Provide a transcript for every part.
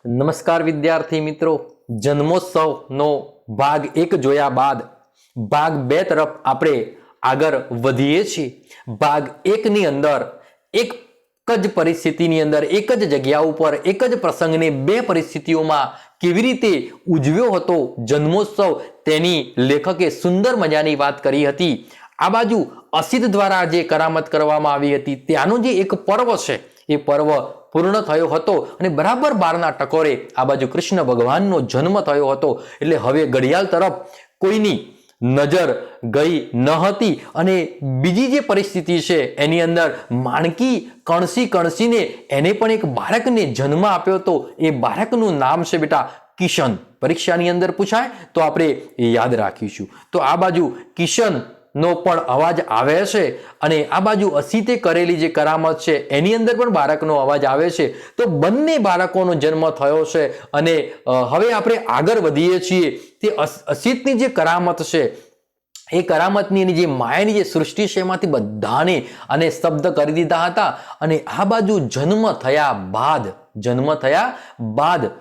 નમસ્કાર વિદ્યાર્થી મિત્રો, જન્મોત્સવનો ભાગ 1 જોયા બાદ ભાગ 2 તરફ આપણે આગળ વધીએ છીએ। ભાગ 1 ની અંદર એક જ પરિસ્થિતિની અંદર એક જ જગ્યા ઉપર એક જ પ્રસંગને બે પરિસ્થિતિઓમાં કેવી રીતે ઉજવ્યો હતો જન્મોત્સવ, તેની લેખકે સુંદર મજાની વાત કરી હતી। આ બાજુ અસિત દ્વારા જે કરામત કરવામાં આવી હતી ત્યાંનું જે એક પર્વ છે એ પર્વ પૂર્ણ થયો હતો અને બરાબર 12ના ટકોરે આ બાજુ કૃષ્ણ ભગવાનનો જન્મ થયો હતો। એટલે હવે ઘડિયાળ તરફ કોઈની નજર ગઈ ન હતી અને બીજી જે પરિસ્થિતિ છે એની અંદર માણકી કણસીને એને પણ એક બાળકને જન્મ આપ્યો હતો। એ બાળકનું નામ છે બેટા કિશન। પરીક્ષાની અંદર પૂછાય તો આપણે યાદ રાખીશું। તો આ બાજુ કિશન નો પણ અવાજ આવે છે અને આ બાજુ અસિતે કરેલી જે કરામત છે એની અંદર પણ બાળકનો અવાજ આવે છે। તો બંને બાળકોનો જન્મ થયો છે અને હવે આપણે આગળ વધીએ છીએ। તે અસિતની જે કરામત છે એ કરામતની જે માયાની જે સૃષ્ટિ છે એમાંથી બધાને અને સ્તબ્ધ કરી દીધા હતા અને આ બાજુ જન્મ થયા બાદ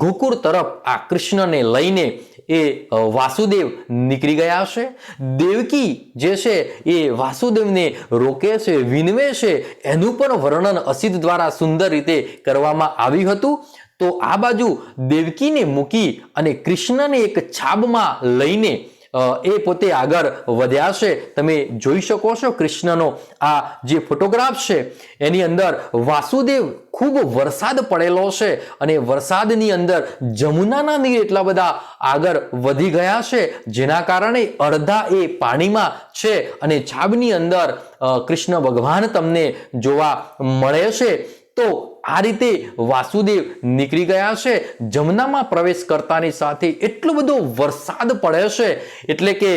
ગોકુળ તરફ આ કૃષ્ણને લઈને એ વાસુદેવ નીકળી ગયા છે। દેવકી જે છે એ વાસુદેવને રોકે છે, વિનવે છે, એનું પણ વર્ણન અસિત દ્વારા સુંદર રીતે કરવામાં આવ્યું હતું। તો આ બાજુ દેવકીને મૂકી અને કૃષ્ણને એક છાબમાં લઈને એ પોતે આગળ વધ્યા છે। તમે જોઈ શકો છો કૃષ્ણનો આ જે ફોટોગ્રાફ છે એની અંદર વાસુદેવ ખૂબ વરસાદ પડેલો છે અને વરસાદની અંદર જમુનાના નીર એટલા બધા આગળ વધી ગયા છે જેના કારણે અડધા એ પાણીમાં છે અને છાબની અંદર કૃષ્ણ ભગવાન તમને જોવા મળે છે। તો આ રીતે વાસુદેવ નીકળી ગયા છે। જમનામાં પ્રવેશ કરતાની સાથે એટલો બધો વરસાદ પડે છે એટલે કે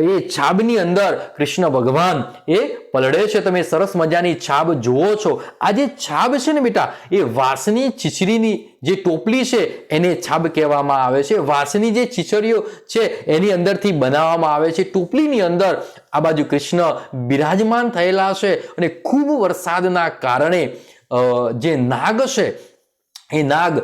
એ છાબની અંદર કૃષ્ણ ભગવાન એ પલળે છે। તમે સરસ મજાની છાબ જુઓ છો। આ જે છાબ છે ને બેટા એ વાંસની ચીચરીની જે ટોપલી છે એને છાબ કહેવામાં આવે છે। વાંસની જે ચીચરીઓ છે એની અંદરથી બનાવવામાં આવે છે। ટોપલીની અંદર આ બાજુ કૃષ્ણ બિરાજમાન થયેલા છે અને ખૂબ વરસાદના કારણે જે નાગ છે એ નાગ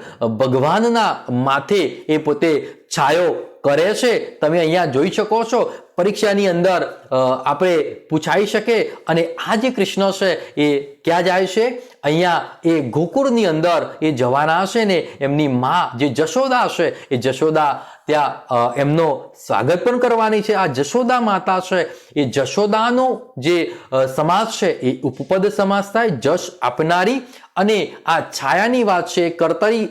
ભગવાનના માથે એ પોતે છાયો કરે છે। તમે અહીંયા જોઈ શકો છો। પરીક્ષાની અંદર આપણે પૂછાઈ શકે અને આ જે કૃષ્ણ છે એ ક્યાં જાય છે? અહીંયા એ ગોકુળની અંદર એ જવાના છે ને એમની માં જે જશોદા છે એ જશોદા ત્યાં એમનો સ્વાગત પણ કરવાની છે। આ જશોદા માતા છે એ જશોદાનો જે સમાસ છે એ ઉપપદ સમાસ થાય, જશ આપનારી। અને આ છાયાની વાત છે, કર્તરી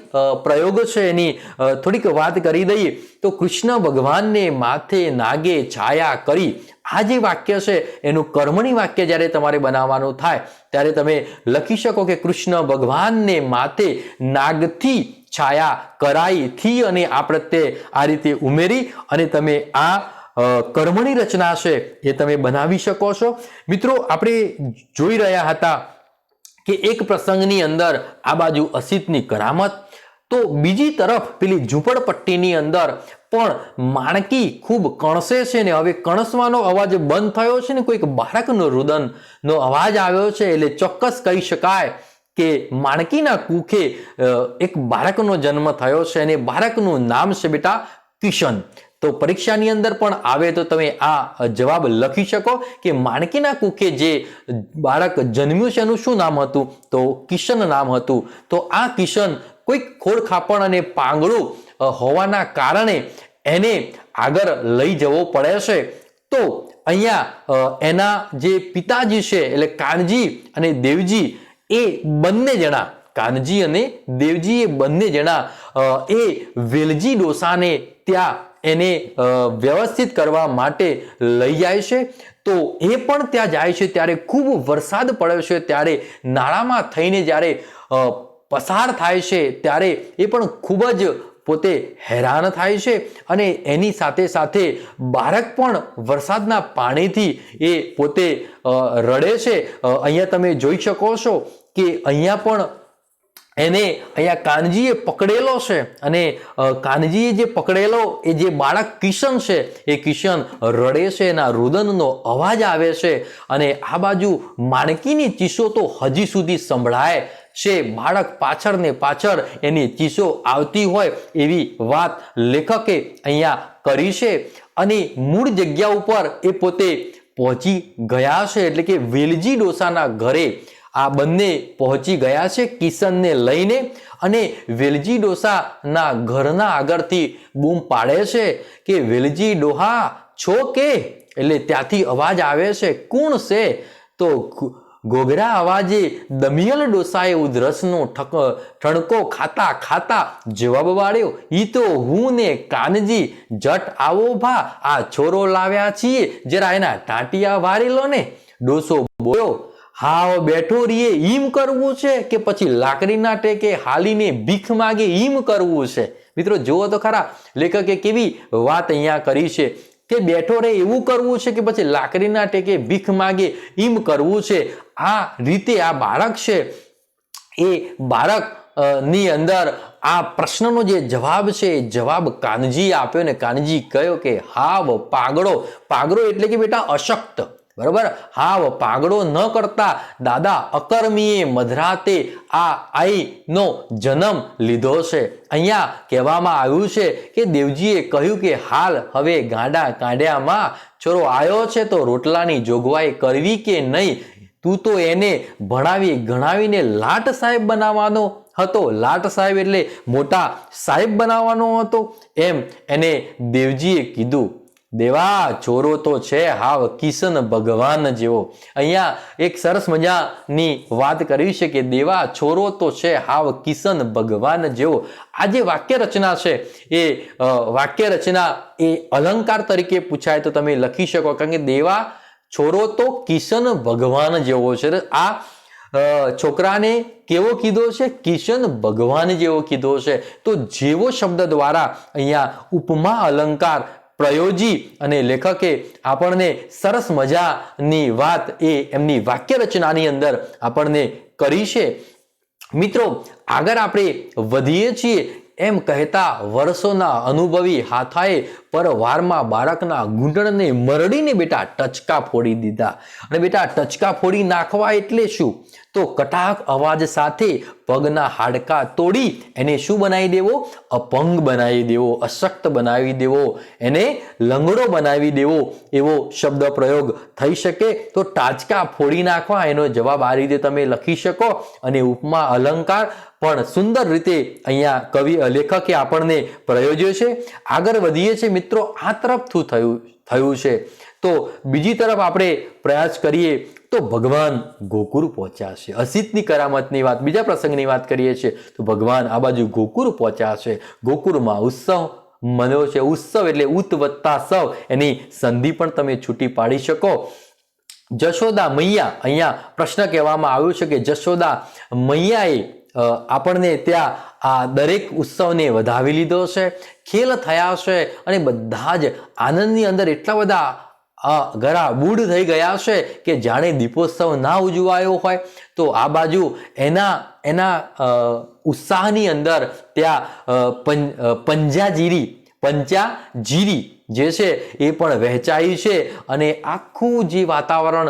પ્રયોગ છે એની થોડીક વાત કરી દઈએ તો કૃષ્ણ ભગવાનને માથે નાગે છાયા કરી, આ જે વાક્ય છે એનું કર્મણી વાક્ય જ્યારે તમારે બનાવવાનું થાય ત્યારે તમે લખી શકો કે કૃષ્ણ ભગવાનને માથે નાગથી છાયા કરાઈ થી અને આ પ્રત્યે આ રીતે ઉમેરી અને તમે આ કર્મણી રચના છે એ તમે બનાવી શકો છો। મિત્રો આપણે જોઈ રહ્યા હતા કે એક પ્રસંગની અંદર આ બાજુ અસિતની કરામત, તો બીજી તરફ પેલી ઝૂંપડપટ્ટીની અંદર પણ માણકી ખૂબ કણસે છે ને હવે કણસવાનો અવાજ બંધ થયો છે ને કોઈક બાળકનો રુદનનો અવાજ આવ્યો છે। એટલે ચોક્કસ કહી શકાય કે માણકીના કુખે એક બાળકનો જન્મ થયો છે અને બાળકનું નામ છે બેટા કિશન। તો પરીક્ષાની અંદર પણ આવે તો તમે આ જવાબ લખી શકો કે માણકીના કુખે જે બાળક જન્મ્યું છે એનું શું નામ હતું? તો કિશન નામ હતું। તો આ કિશન કોઈક ખોડખાપણ અને પાંગળું હોવાના કારણે એને આગળ લઈ જવો પડે છે। તો અહીંયા એના જે પિતાજી છે એટલે કાનજી અને દેવજી એ બંને જણા, કાનજી અને દેવજી એ બંને જણા એ વેલજી ડોસાને ત્યાં એને વ્યવસ્થિત કરવા માટે લઈ જાય છે। તો એ પણ ત્યાં જાય છે ત્યારે ખૂબ વરસાદ પડ્યો છે ત્યારે નાળામાં થઈને જ્યારે પસાર થાય છે ત્યારે એ પણ ખૂબ જ પોતે હેરાન થાય છે અને એની સાથે સાથે બાળક પણ વરસાદના પાણીથી એ પોતે રડે છે। અહીંયા તમે જોઈ શકો છો કે અહીંયા પણ એને અહીંયા કાનજીએ પકડેલો છે અને કાનજીએ જે પકડેલો એ જે બાળક કિશન છે એ કિશન રડે છે, એના રુદનનો અવાજ આવે છે અને આ બાજુ માણકીની ચીસો તો હજી સુધી સંભળાય છે. બાળક પાછળ ને પાછળ એની ચીસો આવતી હોય એવી વાત લેખકે અહીંયા કરી છે અને મૂળ જગ્યા ઉપર એ પોતે પહોંચી ગયા છે, એટલે કે વેલજી ડોસાના ઘરે આ બંને પહોંચી ગયા છે કિશનને લઈને અને વેલજી ડોસાના ઘરના આગળથી બૂમ પાડે છે કે વેલજી ડોહા છો કે? એટલે ત્યાંથી અવાજ આવે છે, કોણ છે? તો ઘોઘરા અવાજે દમિયલ ડોસાએ ઉધરસનો ઠણકો ખાતા ખાતા જવાબ વાળ્યો, ઈ તો હું ને કાનજી, જટ આવો ભા, આ છોરો લાવ્યા છીએ, જરા એના ટાંટિયા વારી લો ને. ડોસો બોલ્યો, હા બેઠો રીએ ઈમ કરવું છે કે પછી લાકડીના ટેકે હાલીને ભીખ માગે ઈમ કરવું છે? મિત્રો જુઓ તો ખરા, લેખકે કેવી વાત અહીંયા કરી છે કે બેઠો રે એવું કરવું છે કે પછી લાકડીના ટેકે ભીખ માગે ઈમ કરવું છે. આ રીતે આ બાળક છે એ બાળક ની અંદર આ પ્રશ્નનો જે જવાબ છે એ જવાબ કાનજી આપ્યો ને કાનજી કહ્યો કે હાવ પાગડો. પાગડો એટલે કે બેટા અશક્ત, બરાબર? હાવ પાગડો ન કરતા દાદા અકર્મીએ મધરાતે આ આઈનો જન્મ લીધો છે. અહીંયા કહેવામાં આવ્યું છે કે દેવજીએ કહ્યું કે હાલ હવે ગાંડા કાંડ્યામાં છોરો આવ્યો છે તો રોટલાની જોગવાઈ કરવી કે નહીં? તું તો એને ભણાવી ગણાવીને લાટ સાહેબ બનાવવાનો હતો. લાટ સાહેબ એટલે મોટા સાહેબ બનાવવાનો હતો એમ એને દેવજીએ કીધું. દેવા છોરો તો છે હાવ કિશન ભગવાન જેવો. અહીંયા એક સરસ મજાની વાત કરી છે કે દેવા છોરો તો છે હાવ કિશન ભગવાન જેવો. આ જે વાક્ય રચના છે એ વાક્ય રચના એ અલંકાર તરીકે પૂછાય તો તમે લખી શકો, કારણ કે દેવા છોરો તો કિશન ભગવાન જેવો છે. આ છોકરાને કેવો કીધો છે? કિશન ભગવાન જેવો કીધો છે. તો જેવો શબ્દ દ્વારા અહીંયા ઉપમા અલંકાર પ્રયોજી અને લેખકે આપણને સરસ મજાની વાત એ એમની વાક્ય રચનાની અંદર આપણને કરી છે. મિત્રો આગળ આપણે વધીએ છીએ એમ કહેતા વર્ષોના અનુભવી હાથાએ પરવારમાં બાળકના ઘૂંટણને મરડીને બેટા ટચકા ફોડી દીધા. અને બેટા ટચકા ફોડી નાખવા એટલે શું? તો કટાક અવાજ સાથે પગના હાડકા તોડી એને શું બનાવી દેવો? અપંગ બનાવી દેવો, અશક્ત બનાવી દેવો, એને લંગડો બનાવી દેવો એવો શબ્દ પ્રયોગ થઈ શકે. તો ટાચકા ફોડી નાખવા એનો જવાબ આ રીતે તમે લખી શકો. અને ઉપમા અલંકાર પણ સુંદર રીતે અહીંયા કવિ લેખકે આપણને પ્રયોજ્યો છે. આગળ વધીએ છીએ મિત્રો, આ તરફ થયું છે તો બીજી તરફ આપણે પ્રયાસ કરીએ તો ભગવાન ગોકુળ પહોંચ્યા છે. અસિતની કરામતની વાત, બીજા પ્રસંગની વાત કરીએ છીએ તો ભગવાન આ બાજુ ગોકુળ પહોંચ્યા છે. ગોકુળમાં ઉત્સવ મન્યો છે. ઉત્સવ એટલે ઉત વત્તા સવ, એની સંધિ પણ તમે છૂટી પાડી શકો. જશોદા મૈયા, અહીંયા પ્રશ્ન કહેવામાં આવ્યો છે કે જશોદા મૈયાએ આપણને ત્યાં આ દરેક ઉત્સવને વધાવી લીધો છે. ખેલ થયા છે અને બધા જ આનંદની અંદર એટલા બધા ઘરા બૂઢ થઈ ગયા છે કે જાણે દીપોત્સવ ના ઉજવાયો હોય. તો આ બાજુ એના ઉત્સાહની અંદર ત્યાં પંચાજીરી જે છે એ પણ વહેંચાઈ છે અને આખું જે વાતાવરણ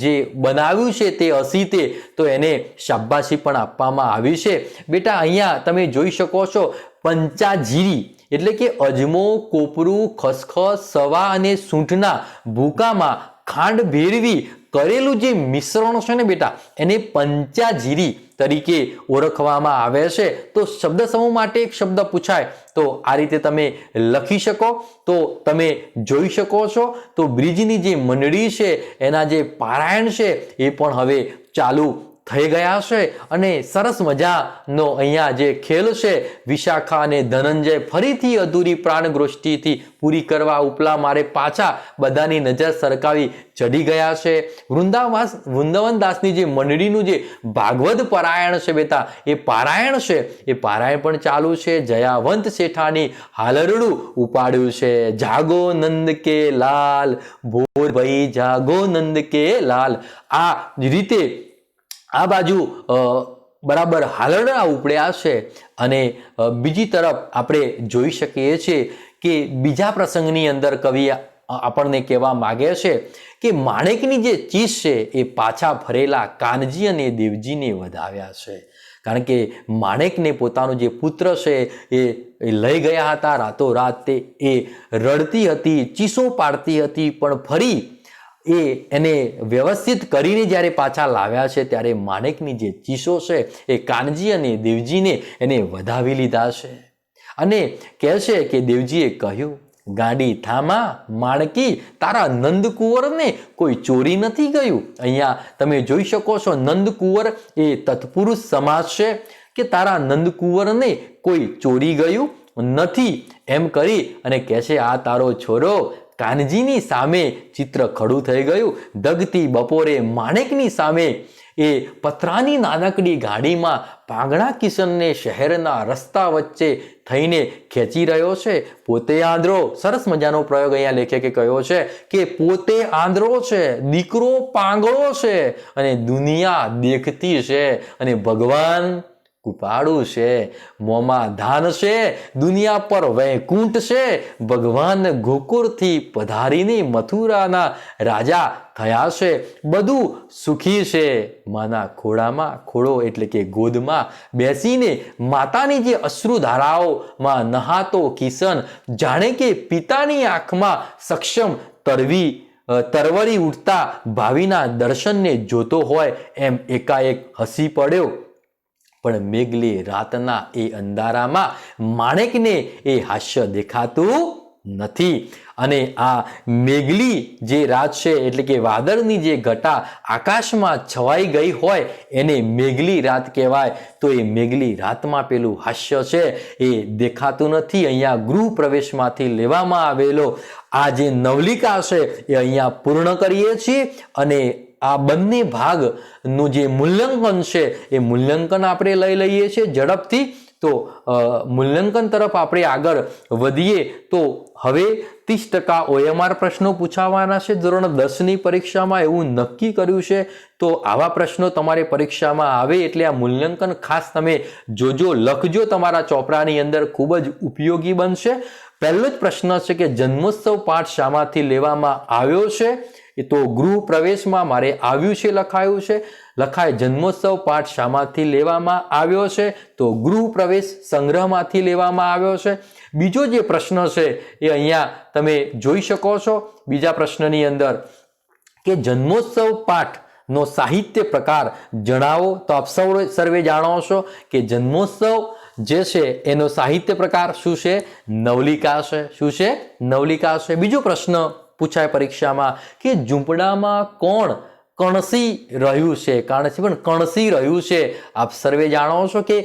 જે બનાવ્યું છે તે અસીતે તો એને શાબાશી પણ આપવામાં આવી છે. બેટા અહીંયા તમે જોઈ શકો છો પંચાજીરી એટલે કે અજમો, કોપરું, ખસખસ, સવા અને સૂંઠના ભૂકામાં ખાંડ ભેળવી કરેલું જે મિશ્રણ છે ને બેટા એને પંચાજીરી તરીકે ઓળખવામાં આવે છે. તો શબ્દ સમૂહ માટે એક શબ્દ પૂછાય તો આ રીતે તમે લખી શકો. તો તમે જોઈ શકો છો તો બ્રિજની જે મંડળી છે એના જે પારાયણ છે એ પણ હવે ચાલુ થઈ ગયા છે અને સરસ મજાનો અહીંયા જે ખેલ છે વિશાખા અને ધનંજય ફરીથી અધૂરી પ્રાણગૃષ્ટિથી પૂરી કરવા ઉપલા મારે પાછા બધાની નજર સરકાવી ચડી ગયા છે. વૃંદાવનદાસની જે મંડળીનું જે ભાગવત પારાયણ છે બેટા એ પારાયણ છે એ પારાયણ પણ ચાલુ છે. જયાવંત શેઠાની હાલરડું ઉપાડ્યું છે. જાગો નંદ કે લાલ, ભોર ભાઈ જાગો નંદ કે લાલ. આ રીતે આ બાજુ બરાબર હાલરડા ઉપડ્યા છે. અને બીજી તરફ આપણે જોઈ શકીએ છીએ કે બીજા પ્રસંગની અંદર કવિ આપણને કહેવા માગે છે કે માણેકની જે ચીજ છે એ પાછા ફરેલા કાનજી અને દેવજીને વધાવ્યા છે. કારણ કે માણેકને પોતાનો જે પુત્ર છે એ લઈ ગયા હતા રાતોરાત. એ રડતી હતી, ચીસો પાડતી હતી, પણ ફરી એને વ્યવસ્થિત કરીને જ્યારે પાછા લાવ્યા છે ત્યારે માણેકની જે ચીસો છે એ કાનજી અને દેવજીને એને વધાવી લીધા છે. અને કહે છે કે દેવજીએ કહ્યું, ગાડી થામા માણકી, તારા નંદકુંવરને કોઈ ચોરી નથી ગયું. અહીંયા તમે જોઈ શકો છો નંદકુંવર એ તત્પુરુષ સમાસ છે કે તારા નંદકુંવરને કોઈ ચોરી ગયું નથી એમ કરી અને કહે છે આ તારો છોરો કાનજીની સામે ચિત્ર ખડું થઈ ગયું. દગતી બપોરે માણેકની સામે એ પતરાની નાનકડી ગાડીમાં પાંગડા કિશનને શહેરના રસ્તા વચ્ચે થઈને ખેંચી રહ્યો છે. પોતે આંધળો, સરસ મજાનો પ્રયોગ અહીંયા લેખકે કહ્યો છે કે પોતે આંધળો છે, દીકરો પાંગળો છે અને દુનિયા દેખતી છે અને ભગવાન કૃપાળુ છે. મોંમાં ધાન છે, દુનિયા પર વૈકુંઠ છે. ભગવાન ગોકુળથી પધારીને મથુરાના રાજા થયા છે. બધું સુખી છે. માના ખોળામાં, ખોળો એટલે કે ગોદમાં બેસીને માતાની જે અશ્રુધારાઓમાં નહાતો કિશન જાણે કે પિતાની આંખમાં સક્ષમ તરવરી ઉઠતા ભાવિના દર્શનને જોતો હોય એમ એકાએક હસી પડ્યો. પણ મેઘલી રાતના એ અંધારામાં માણેકને એ હાસ્ય દેખાતું નથી. અને આ મેઘલી જે રાત છે એટલે કે વાદળની જે ઘટા આકાશમાં છવાઈ ગઈ હોય એને મેઘલી રાત કહેવાય. તો એ મેઘલી રાતમાં પેલું હાસ્ય છે એ દેખાતું નથી. અહીંયા ગૃહ પ્રવેશમાંથી લેવામાં આવેલો આ જે નવલિકા છે એ અહીંયા પૂર્ણ કરીએ છીએ. અને આ બંને ભાગનું જે મૂલ્યાંકન છે એ મૂલ્યાંકન આપણે લઈ લઈએ છીએ ઝડપથી. તો મૂલ્યાંકન તરફ આપણે આગળ વધીએ તો હવે 30% OMR પ્રશ્નો પૂછાવાના છે ધોરણ 10ની પરીક્ષામાં, એવું નક્કી કર્યું છે. તો આવા પ્રશ્નો તમારે પરીક્ષામાં આવે એટલે આ મૂલ્યાંકન ખાસ તમે જોજો, લખજો. તમારા ચોપડાની અંદર ખૂબ જ ઉપયોગી બનશે. પહેલો જ પ્રશ્ન છે કે જન્મોત્સવ પાઠ શામાંથી લેવામાં આવ્યો છે? એ તો ગૃહ પ્રવેશમાં મારે આવ્યું છે લખાયું છે. લખાય જન્મોત્સવ પાઠ શામાંથી લેવામાં આવ્યો છે? તો ગૃહ પ્રવેશ સંગ્રહમાંથી લેવામાં આવ્યો છે. બીજો જે પ્રશ્ન છે એ અહીંયા તમે જોઈ શકો છો. બીજા પ્રશ્નની અંદર કે જન્મોત્સવ પાઠનો સાહિત્ય પ્રકાર જણાવો. તો આપ સર્વે જાણો છો કે જન્મોત્સવ જે છે એનો સાહિત્ય પ્રકાર શું છે? નવલિકા છે. શું છે? નવલિકા છે. બીજો પ્રશ્ન પૂછાય પરીક્ષામાં કે ઝૂંપડામાં કોણ કણસી રહ્યું છે? કાણસી પણ કણસી રહ્યું છે. આપ સર્વે જાણો છો કે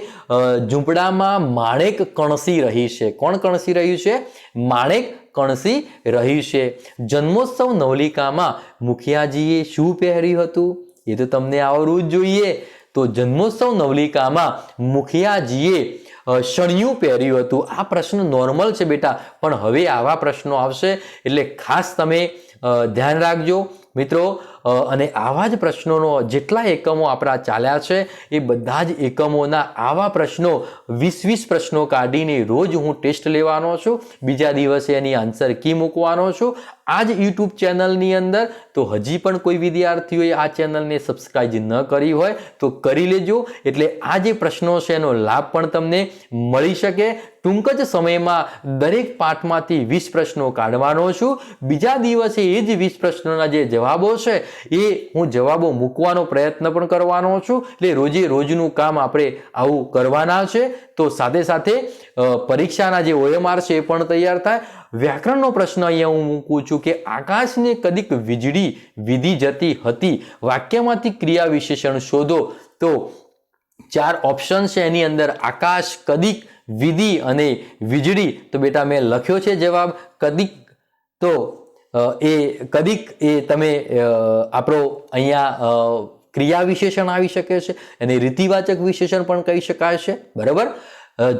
ઝૂંપડામાં માણેક કણસી રહી છે. કોણ કણસી રહ્યું છે? માણેક કણસી રહી છે. જન્મોત્સવ નવલિકામાં મુખિયાજીએ શું પહેર્યું હતું? એ તો તમને આવડવું જ જોઈએ. તો જન્મોત્સવ નવલિકામાં મુખિયાજીએ શણિયું પહેર્યું હતું. આ પ્રશ્ન નોર્મલ છે બેટા, પણ હવે આવા પ્રશ્નો આવશે એટલે ખાસ તમે ધ્યાન રાખજો મિત્રો. અને આવા જ પ્રશ્નોનો જેટલા એકમો આપણા ચાલ્યા છે એ બધા જ એકમોના આવા પ્રશ્નો 20 પ્રશ્નો કાઢીને રોજ હું ટેસ્ટ લેવાનો છું. બીજા દિવસે એની આન્સર કી મૂકવાનો છું આ જ યુટ્યુબ ચેનલની અંદર. તો હજી પણ કોઈ વિદ્યાર્થીઓએ આ ચેનલને સબસ્ક્રાઇબ ન કરી હોય તો કરી લેજો, એટલે આ જે પ્રશ્નો છે એનો લાભ પણ તમને મળી શકે. ટૂંક જ સમયમાં દરેક પાઠમાંથી 20 પ્રશ્નો કાઢવાનો છું. બીજા દિવસે એ જ 20 પ્રશ્નોના જે જવાબો છે એ હું જવાબો મૂકવાનો પ્રયત્ન પણ કરવાનો છું. એટલે રોજે રોજનું કામ આપણે આવું કરવાના છે. તો સાથે સાથે પરીક્ષાના જે OMR છે એ પણ તૈયાર થાય. વ્યાકરણનો પ્રશ્ન અહીંયા હું મૂકું છું કે આકાશને કદીક વીજળી વિધી જતી હતી, વાક્યમાંથી ક્રિયા વિશેષણ શોધો. તો 4 ઓપ્શન છે એની અંદર આકાશ, કદીક, વિધિ અને વીજળી. તો બેટા મેં લખ્યો છે જવાબ કદીક. તો એ કદીક એ તમે આપણો અહીંયા ક્રિયા વિશેષણ આવી શકે છે અને રીતિવાચક વિશેષણ પણ કહી શકાય છે. બરાબર.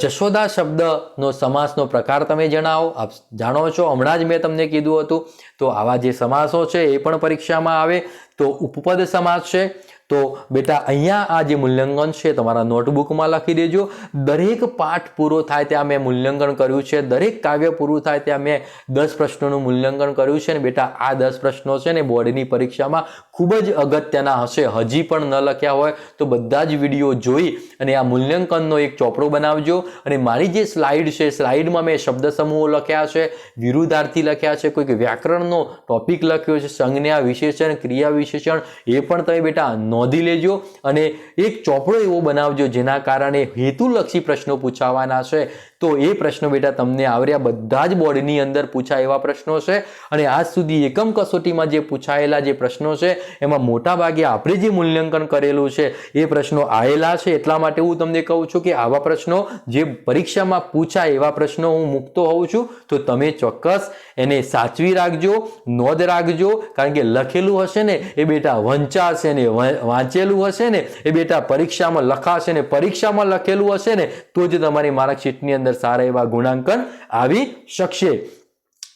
જશોદા શબ્દનો સમાસનો પ્રકાર તમે જણાવો. આપ જાણો છો, હમણાં જ મેં તમને કીધું હતું. તો આવા જે સમાસો છે એ પણ પરીક્ષામાં આવે. તો ઉપપદ સમાસ છે, તો બેટા અહીંયા આ જે મૂલ્યાંકન છે તમારા નોટબુકમાં લખી દેજો. દરેક પાઠ પૂરો થાય ત્યાં મેં મૂલ્યાંકન કર્યું છે, દરેક કાવ્ય પૂરું થાય ત્યાં મેં 10 પ્રશ્નોનું મૂલ્યાંકન કર્યું છે. ને બેટા આ 10 પ્રશ્નો છે ને બોર્ડની પરીક્ષામાં ખૂબ જ અગત્યના હશે. હજી પણ ન લખ્યા હોય તો બધા જ વિડીયો જોઈ અને આ મૂલ્યાંકનનો એક ચોપડો બનાવજો. અને મારી જે સ્લાઇડ છે, સ્લાઇડમાં મેં શબ્દ સમૂહો લખ્યા છે, વિરુદ્ધાર્થી લખ્યા છે, કોઈક વ્યાકરણનો ટોપિક લખ્યો છે, સંજ્ઞા વિશેષણ, ક્રિયા વિશેષણ, એ પણ તમે બેટા નોંધી લેજો. અને એક ચોપડો એવો બનાવજો જેના કારણે હેતુલક્ષી પ્રશ્નો પૂછાવાના છે. તો એ પ્રશ્નો બેટા તમને આવડ્યા, બધા જ બોર્ડની અંદર પૂછાય એવા પ્રશ્નો છે. અને આજ સુધી એકમ કસોટીમાં જે પૂછાયેલા જે પ્રશ્નો છે એમાં મોટા ભાગે આપણે જે મૂલ્યાંકન કરેલું છે એ પ્રશ્નો આવેલા છે. એટલા માટે હું તમને કહું છું કે આવા પ્રશ્નો જે પરીક્ષામાં પૂછાય એવા પ્રશ્નો હું મૂકતો હોઉં છું. તો તમે ચોક્કસ એને સાચવી રાખજો, નોંધ રાખજો. કારણ કે લખેલું હશે ને એ બેટા વંચાશે ને વાંચેલું હશે ને એ બેટા પરીક્ષામાં લખાશે ને પરીક્ષામાં લખેલું હશે ને તો જ તમારી માર્કશીટની અંદર સારા એવા ગુણાંકન આવી શકશે.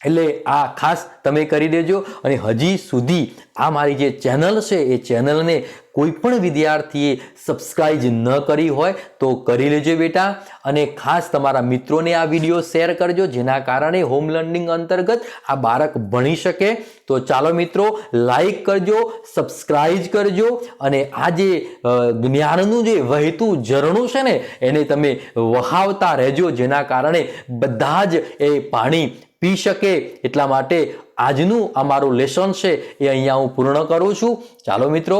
એટલે આ ખાસ તમે કરી દેજો. અને હજી સુધી આ મારી જે ચેનલ છે એ ચેનલને કોઈ પણ વિદ્યાર્થીએ સબસ્ક્રાઇબ ન કરી હોય તો કરી લેજો બેટા. અને ખાસ તમારા મિત્રોને આ વિડીયો શેર કરજો જેના કારણે હોમ લર્નિંગ અંતર્ગત આ બાળક ભણી શકે. તો ચાલો મિત્રો, લાઈક કરજો, સબસ્ક્રાઇબ કરજો અને આ જે જ્ઞાનનું જે વહેતું ઝરણું છે ને એને તમે વહાવતા રહેજો જેના કારણે બધા જ એ પાણી પી શકે. એટલા માટે આજનું અમારું લેસન છે એ અહીંયા હું પૂર્ણ કરું છું. ચાલો મિત્રો.